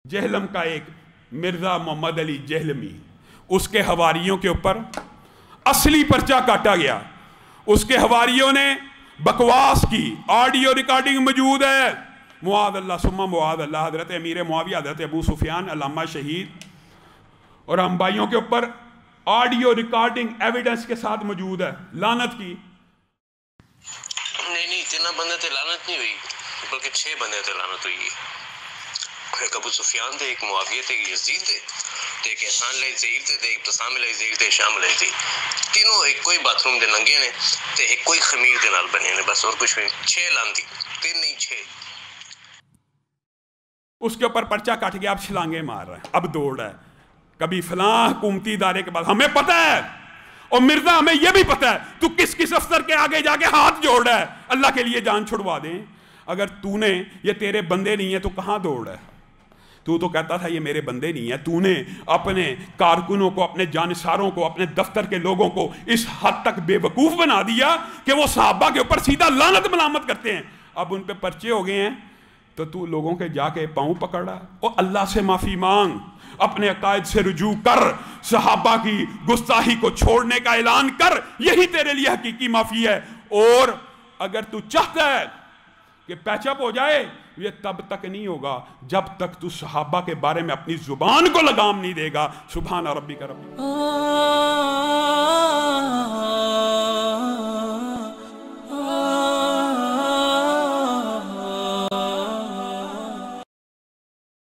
जहलम का एक मिर्जा मोहम्मद अली जहलमी, उसके हवारियों के ऊपर असली पर्चा काटा गया। उसके हवारियों ने बकवास की, ऑडियो रिकॉर्डिंग मौजूद है। मुआद अल्लाह सुम्मा मुआद अल्लाह, हजरत अमीर मुआविया, हजरत अबू सुफियान, अल्लामा शहीद और हम भाइयों के ऊपर ऑडियो रिकॉर्डिंग एविडेंस के साथ मौजूद है। लानत की नहीं 3 बंदे थे लानत नहीं हुई, बल्कि 6 बंदे थे लानत हुई। एक अबू सुफियान थे, एक मुआविया थे, एक यजीद थे, एक एहसान लाई ज़हीर थे, एक तसाम लाई ज़हीर थे, शाम लाई थी। तीनों एक कोई बाथरूम दे नंगे ने ते एक कोई खमीर दे नाल बने ने, बस और कुछ नहीं। 6 लानती, 3 नहीं 6। उसके ऊपर पर्चा काट गया, अब छलांगे मार रहा है, अब दौड़ रहा है। कभी फलां हुकूमती इदारे के बाद, हमें पता है और मिर्जा हमें यह भी पता है तू किस किस अफसर के आगे जाके हाथ जोड़ रहा है। अल्लाह के लिए जान छुड़वा दें, अगर तूने ये तेरे बंदे नहीं है तो कहाँ दौड़ रहा है? तू तो कहता था ये मेरे बंदे नहीं है। तूने अपने कारकुनों को, अपने जानिसारों को, अपने दफ्तर के लोगों को इस हद तक बेवकूफ़ बना दिया कि वो सहाबा के ऊपर सीधा लानत मलामत करते हैं। अब उन पे पर्चे हो गए हैं तो तू लोगों के जाके पाँव पकड़ रहा और अल्लाह से माफ़ी मांग, अपने अकायद से रुजू कर, सहाबा की गुस्ताही को छोड़ने का ऐलान कर। यही तेरे लिए हकीकी माफ़ी है। और अगर तू चाहता है कि पैचअप हो जाए, ये तब तक नहीं होगा जब तक तू सहाबा के बारे में अपनी जुबान को लगाम नहीं देगा। सुभान रब्बिक रब्बिल